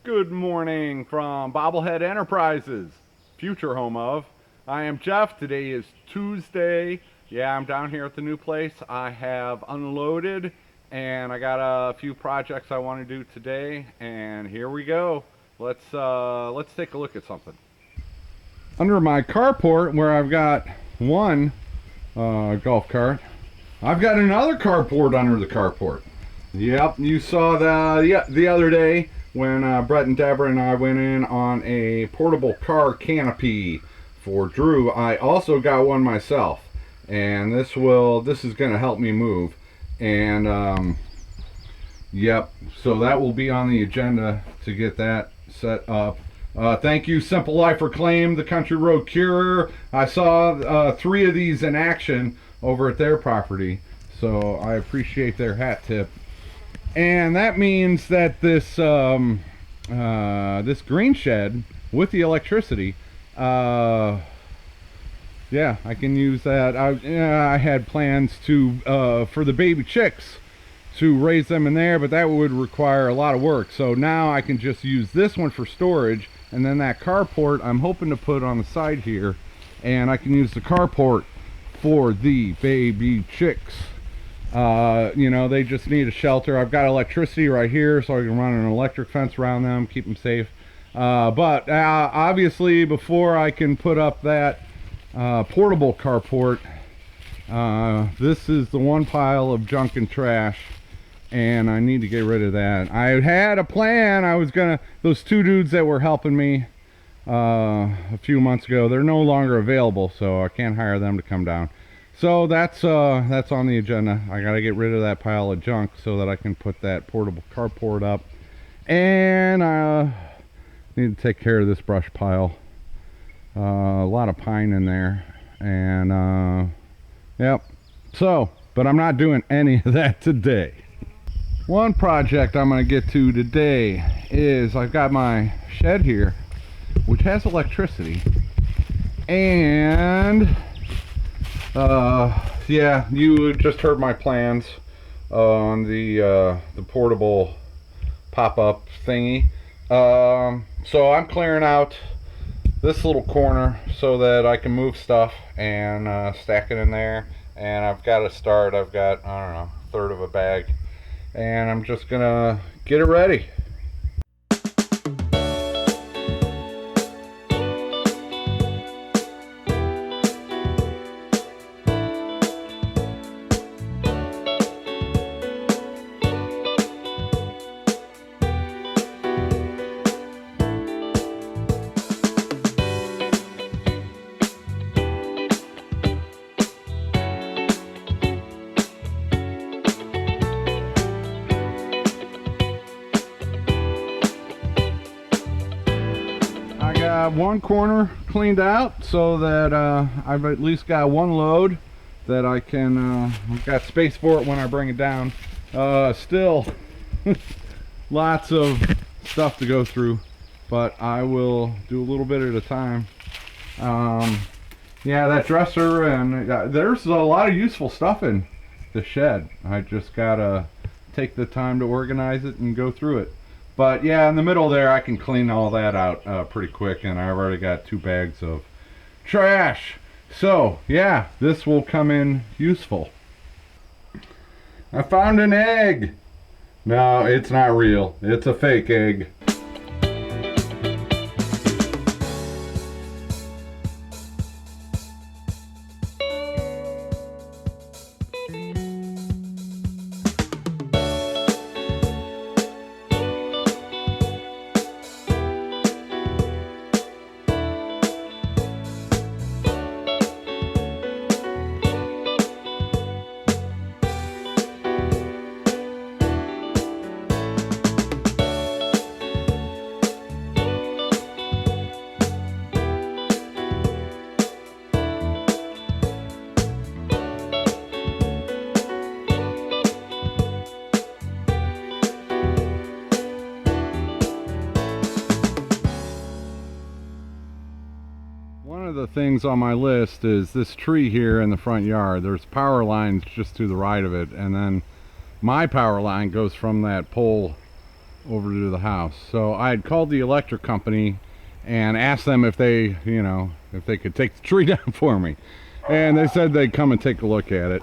Good morning from Bobblehead Enterprises, future home of. I am Jeff. Today is Tuesday. Yeah, I'm down here at the new place. I have unloaded and I got a few projects I want to do today, and here we go. Let's take a look at something. Under my carport, where I've got one golf cart, I've got another carport under the carport. Yep, you saw the other day when Brett and Deborah and I went in on a portable car canopy for Drew. I also got one myself, and this is going to help me move. And yep, so that will be on the agenda to get that set up. Thank you, Simple Life Reclaim, the Country Road Curer. I saw 3 of these in action over at their property, so I appreciate their hat tip. And that means that this this green shed with the electricity, yeah, I can use that. I had plans to for the baby chicks to raise them in there, but that would require a lot of work. So now I can just use this one for storage, and then that carport I'm hoping to put on the side here, and I can use the carport for the baby chicks. You know, they just need a shelter. I've got electricity right here, so I can run an electric fence around them, keep them safe. But obviously, before I can put up that portable carport, this is the one pile of junk and trash, and I need to get rid of that. I had a plan. I was gonna, those 2 dudes that were helping me a few months ago, they're no longer available, so I can't hire them to come down. So that's on the agenda. I gotta get rid of that pile of junk so that I can put that portable carport up, and I need to take care of this brush pile. A lot of pine in there, and yep. So, but I'm not doing any of that today. One project I'm gonna get to today is I've got my shed here, which has electricity, and yeah, you just heard my plans on the portable pop-up thingy. So I'm clearing out this little corner so that I can move stuff and stack it in there. And I've got to start. I've got, I don't know, a third of a bag, and I'm just gonna get it ready. One corner cleaned out so that I've at least got one load that I can I've got space for it when I bring it down. Still lots of stuff to go through, but I will do a little bit at a time. Yeah, that dresser, and there's a lot of useful stuff in the shed. I just gotta take the time to organize it and go through it. But yeah, in the middle there, I can clean all that out pretty quick, and I've already got 2 bags of trash. So yeah, this will come in useful. I found an egg. No, it's not real. It's a fake egg. of the things on my list is this tree here in the front yard. There's power lines just to the right of it, and then my power line goes from that pole over to the house. So I had called the electric company and asked them if they, you know, if they could take the tree down for me. And they said they'd come and take a look at it,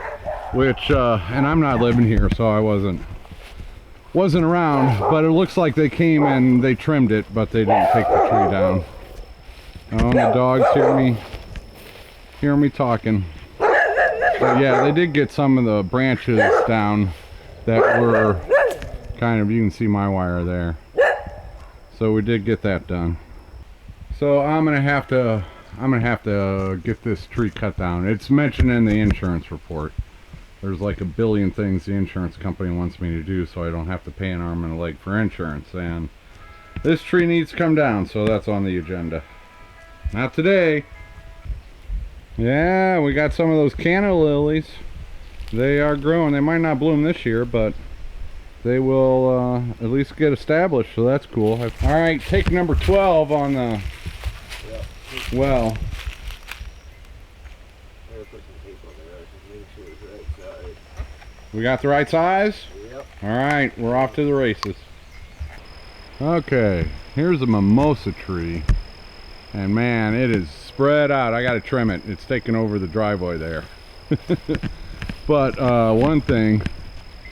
which, and I'm not living here, so I wasn't around, but it looks like they came and they trimmed it, but they didn't take the tree down. Oh, the dogs hear me talking. But yeah, they did get some of the branches down that were kind of, you can see my wire there. So we did get that done. So I'm gonna have to get this tree cut down. It's mentioned in the insurance report. There's like a billion things the insurance company wants me to do so I don't have to pay an arm and a leg for insurance, and this tree needs to come down, so that's on the agenda. Not today. Yeah, we got some of those canna lilies. They are growing. They might not bloom this year, but they will at least get established, so that's cool. Alright, take number 12 on the well. We got the right size? Yep. Alright, we're off to the races. Okay, here's a mimosa tree. And man, it is spread out. I gotta trim it. It's taking over the driveway there. But one thing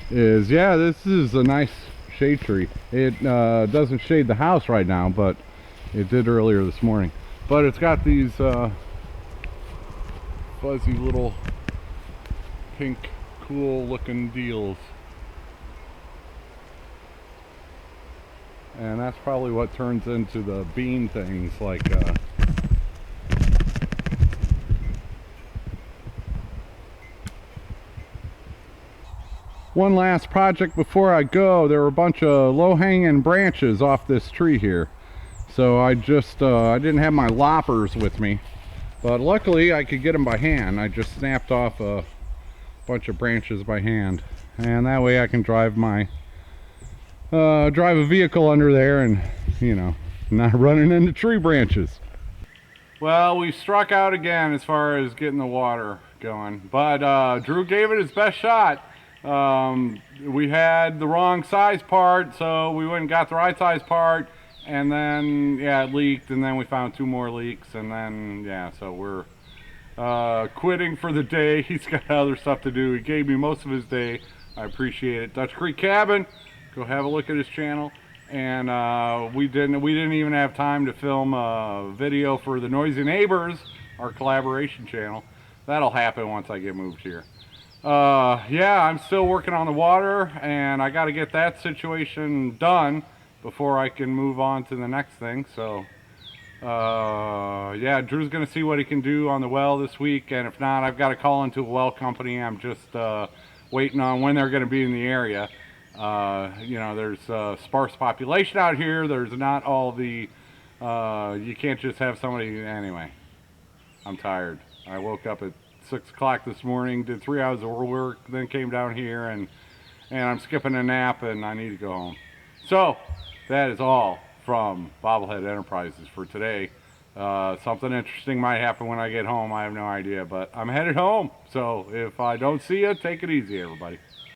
is, yeah, this is a nice shade tree. It doesn't shade the house right now, but it did earlier this morning. But it's got these fuzzy little pink cool looking deals. And that's probably what turns into the bean things, like one last project before I go. There were a bunch of low-hanging branches off this tree here, so I just I didn't have my loppers with me, but luckily I could get them by hand. I just snapped off a bunch of branches by hand, and that way I can drive my drive a vehicle under there and, you know, not running into tree branches. Well, we struck out again as far as getting the water going, but Drew gave it his best shot. We had the wrong size part, so we went and got the right size part, and then yeah, it leaked, and then we found 2 more leaks, and then yeah, so we're quitting for the day. He's got other stuff to do. He gave me most of his day. I appreciate it. Dutch Creek Cabin, go have a look at his channel. And we didn't even have time to film a video for the Noisy Neighbors, our collaboration channel. That'll happen once I get moved here. Yeah, I'm still working on the water, and I got to get that situation done before I can move on to the next thing. So yeah, Drew's gonna see what he can do on the well this week, and if not, I've got to call into a well company. I'm just waiting on when they're going to be in the area. You know, there's a sparse population out here. There's not all the you can't just have somebody. Anyway, I'm tired. I woke up at 6 o'clock this morning, did 3 hours of work, then came down here, and I'm skipping a nap, and I need to go home. So that is all from Bobblehead Enterprises for today. Something interesting might happen when I get home. I have no idea, but I'm headed home. So if I don't see you, take it easy, everybody.